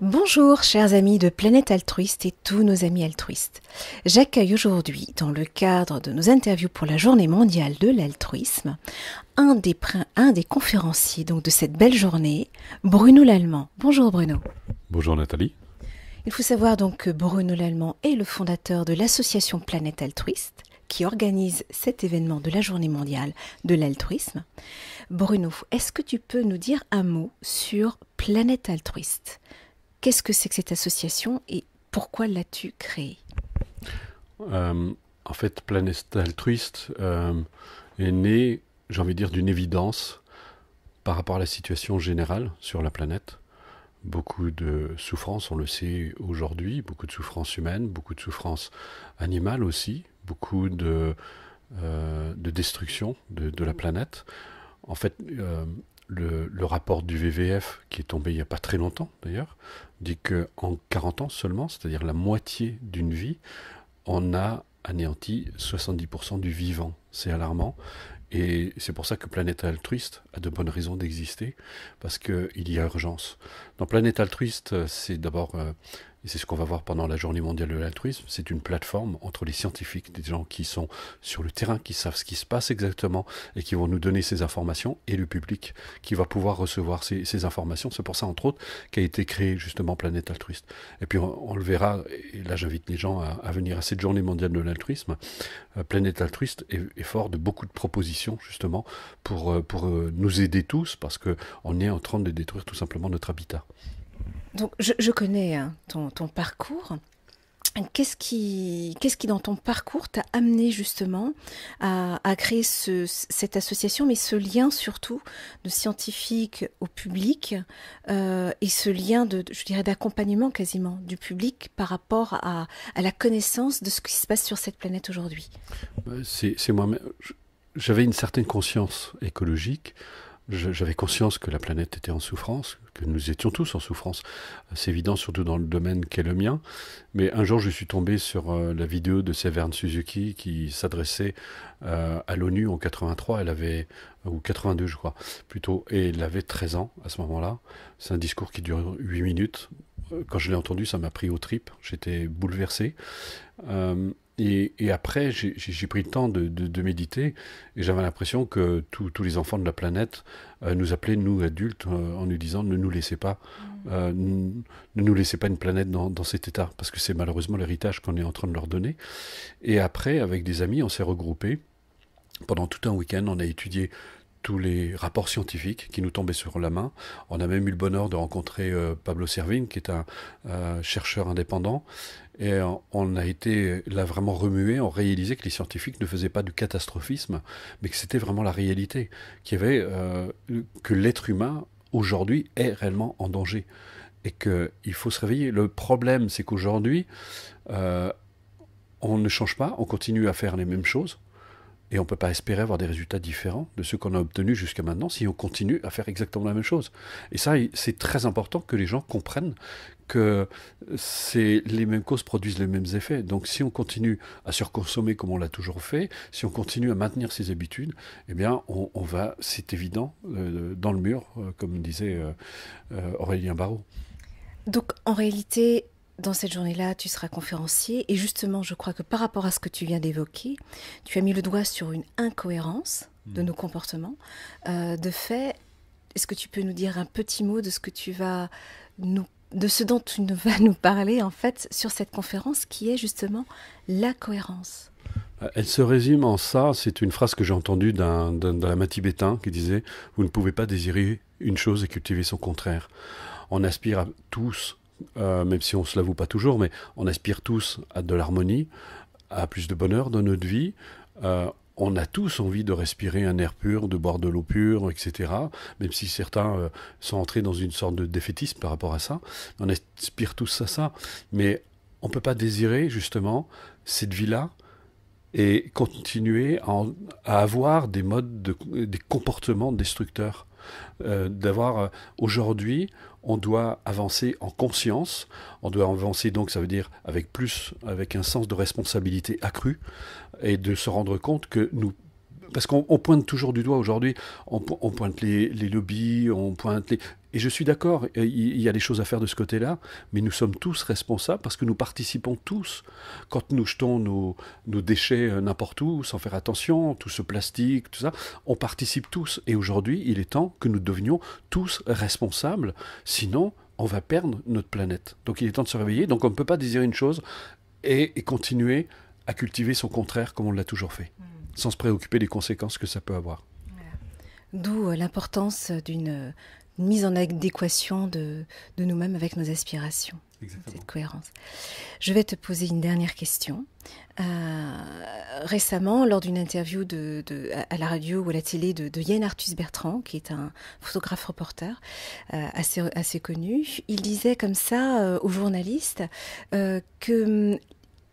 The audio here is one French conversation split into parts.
Bonjour chers amis de Planète Altruiste et tous nos amis altruistes. J'accueille aujourd'hui, dans le cadre de nos interviews pour la Journée mondiale de l'altruisme, un des conférenciers donc, de cette belle journée, Bruno Lallemand. Bonjour Bruno. Bonjour Nathalie. Il faut savoir donc que Bruno Lallemand est le fondateur de l'association Planète Altruiste qui organise cet événement de la Journée mondiale de l'altruisme. Bruno, est-ce que tu peux nous dire un mot sur Planète Altruiste ? Qu'est-ce que c'est que cette association et pourquoi l'as-tu créée ? En fait, Planète Altruiste est née, j'ai envie de dire, d'une évidence par rapport à la situation générale sur la planète. Beaucoup de souffrances, on le sait aujourd'hui, beaucoup de souffrances humaines, beaucoup de souffrances animales aussi, beaucoup de destruction de la planète. En fait, le rapport du WWF, qui est tombé il n'y a pas très longtemps d'ailleurs, dit qu'en 40 ans seulement, c'est-à-dire la moitié d'une vie, on a anéanti 70% du vivant. C'est alarmant. Et c'est pour ça que Planète Altruiste a de bonnes raisons d'exister, parce qu'il y a urgence. Dans Planète Altruiste, c'est d'abord, et c'est ce qu'on va voir pendant la Journée mondiale de l'altruisme, c'est une plateforme entre les scientifiques, des gens qui sont sur le terrain, qui savent ce qui se passe exactement, et qui vont nous donner ces informations, et le public qui va pouvoir recevoir ces informations. C'est pour ça, entre autres, qu'a été créé justement Planète Altruiste. Et puis on le verra, et là j'invite les gens à venir à cette Journée mondiale de l'altruisme. Planète Altruiste est fort de beaucoup de propositions justement pour nous aider tous, parce qu'on est en train de détruire tout simplement notre habitat. Donc je connais ton parcours. Qu'est-ce qui dans ton parcours t'a amené justement à créer cette association, mais ce lien surtout de scientifique au public et ce lien je dirais, d'accompagnement quasiment du public par rapport à la connaissance de ce qui se passe sur cette planète aujourd'hui ? C'est moi-même. J'avais une certaine conscience écologique. J'avais conscience que la planète était en souffrance, que nous étions tous en souffrance. C'est évident, surtout dans le domaine qu'est le mien. Mais un jour, je suis tombé sur la vidéo de Severn Suzuki qui s'adressait à l'ONU en 83. Elle avait, ou 82, je crois, plutôt. Et elle avait 13 ans à ce moment-là. C'est un discours qui dure 8 minutes. Quand je l'ai entendu, ça m'a pris aux tripes. J'étais bouleversé. Et après, j'ai pris le temps de méditer, et j'avais l'impression que tous les enfants de la planète nous appelaient, nous adultes, en nous disant ne nous laissez pas, ne nous laissez pas une planète dans cet état, parce que c'est malheureusement l'héritage qu'on est en train de leur donner. Et après, avec des amis, on s'est regroupés. Pendant tout un week-end, on a étudié tous les rapports scientifiques qui nous tombaient sur la main. On a même eu le bonheur de rencontrer Pablo Servigne, qui est un chercheur indépendant. Et on a été là vraiment remué, on réalisait que les scientifiques ne faisaient pas du catastrophisme, mais que c'était vraiment la réalité, qu'il y avait, que l'être humain, aujourd'hui, est réellement en danger. Et qu'il faut se réveiller. Le problème, c'est qu'aujourd'hui, on ne change pas, on continue à faire les mêmes choses. Et on ne peut pas espérer avoir des résultats différents de ceux qu'on a obtenus jusqu'à maintenant si on continue à faire exactement la même chose. Et ça, c'est très important que les gens comprennent que les mêmes causes produisent les mêmes effets. Donc si on continue à surconsommer comme on l'a toujours fait, si on continue à maintenir ces habitudes, eh bien on va, c'est évident, dans le mur, comme disait Aurélien Barraud. Donc en réalité, dans cette journée-là, tu seras conférencier et justement, je crois que par rapport à ce que tu viens d'évoquer, tu as mis le doigt sur une incohérence de nos comportements. De fait, est-ce que tu peux nous dire un petit mot de de ce dont tu vas nous parler en fait sur cette conférence qui est justement la cohérence ? Elle se résume en ça, c'est une phrase que j'ai entendue d'un lama tibétain qui disait « Vous ne pouvez pas désirer une chose et cultiver son contraire ». On aspire à tous, même si on ne se l'avoue pas toujours, mais on aspire tous à de l'harmonie, à plus de bonheur dans notre vie. On a tous envie de respirer un air pur, de boire de l'eau pure, etc. Même si certains sont entrés dans une sorte de défaitisme par rapport à ça. On aspire tous à ça. Mais on ne peut pas désirer justement cette vie-là et continuer à avoir des des comportements destructeurs. Aujourd'hui, on doit avancer en conscience, on doit avancer donc, ça veut dire avec un sens de responsabilité accru, et de se rendre compte que parce qu'on pointe toujours du doigt aujourd'hui, on pointe les lobbies, Et je suis d'accord, il y a des choses à faire de ce côté-là, mais nous sommes tous responsables parce que nous participons tous. Quand nous jetons nos déchets n'importe où, sans faire attention, tout ce plastique, tout ça, on participe tous. Et aujourd'hui, il est temps que nous devenions tous responsables, sinon on va perdre notre planète. Donc il est temps de se réveiller. Donc on ne peut pas désirer une chose et continuer à cultiver son contraire comme on l'a toujours fait, sans se préoccuper des conséquences que ça peut avoir. Voilà. D'où l'importance d'une mise en adéquation de nous-mêmes avec nos aspirations. Exactement. Cette cohérence. Je vais te poser une dernière question. Récemment, lors d'une interview à la radio ou à la télé de Yann Arthus Bertrand, qui est un photographe-reporter assez connu, il disait comme ça aux journalistes que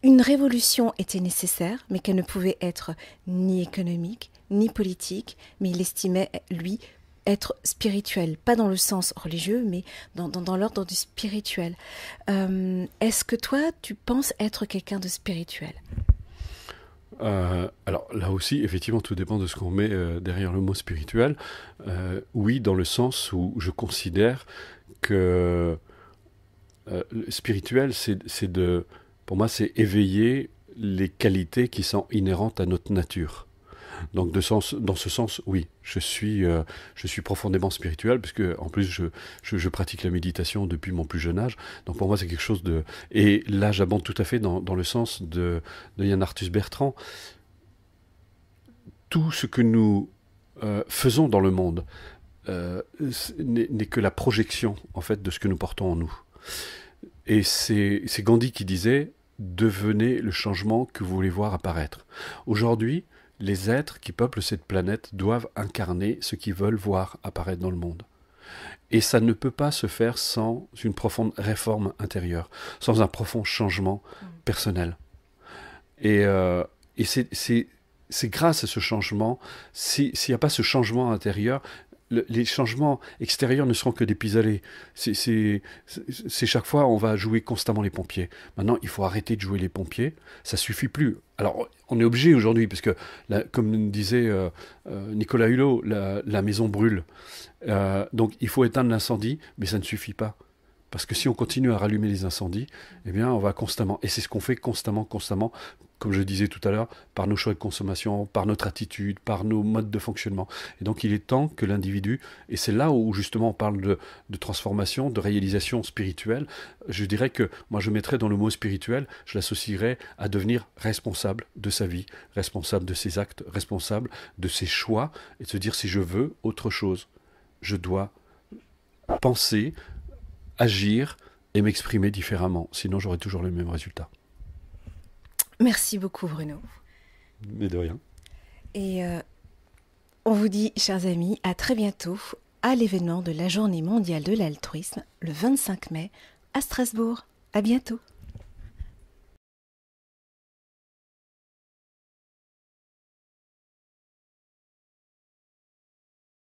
une révolution était nécessaire, mais qu'elle ne pouvait être ni économique, ni politique, mais il estimait, lui, être spirituel, pas dans le sens religieux, mais dans l'ordre du spirituel. Est-ce que toi, tu penses être quelqu'un de spirituel ? Alors là aussi, effectivement, tout dépend de ce qu'on met derrière le mot spirituel. Oui, dans le sens où je considère que spirituel, pour moi, c'est éveiller les qualités qui sont inhérentes à notre nature. Donc dans ce sens, oui, je suis profondément spirituel, puisque en plus je pratique la méditation depuis mon plus jeune âge. Donc pour moi c'est quelque chose de... Et là j'abonde tout à fait dans le sens de Yann Arthus Bertrand. Tout ce que nous faisons dans le monde n'est que la projection en fait de ce que nous portons en nous. Et c'est Gandhi qui disait « Devenez le changement que vous voulez voir apparaître ». Aujourd'hui, les êtres qui peuplent cette planète doivent incarner ce qu'ils veulent voir apparaître dans le monde. Et ça ne peut pas se faire sans une profonde réforme intérieure, sans un profond changement personnel. Et c'est grâce à ce changement, s'il n'y a pas ce changement intérieur, les changements extérieurs ne seront que des pis-aller. C'est chaque fois, on va jouer constamment les pompiers. Maintenant, il faut arrêter de jouer les pompiers. Ça suffit plus. Alors, on est obligé aujourd'hui, parce que, comme disait Nicolas Hulot, la maison brûle. Donc, il faut éteindre l'incendie, mais ça ne suffit pas. Parce que si on continue à rallumer les incendies, eh bien, on va constamment, et c'est ce qu'on fait constamment, comme je disais tout à l'heure, par nos choix de consommation, par notre attitude, par nos modes de fonctionnement. Et donc, il est temps que l'individu, et c'est là où justement on parle de transformation, de réalisation spirituelle, je dirais que moi je mettrais dans le mot spirituel, je l'associerais à devenir responsable de sa vie, responsable de ses actes, responsable de ses choix, et de se dire si je veux autre chose, je dois penser, agir et m'exprimer différemment. Sinon, j'aurai toujours le même résultat. Merci beaucoup, Bruno. Mais de rien. Et on vous dit, chers amis, à très bientôt à l'événement de la Journée mondiale de l'altruisme, le 25 mai, à Strasbourg. À bientôt.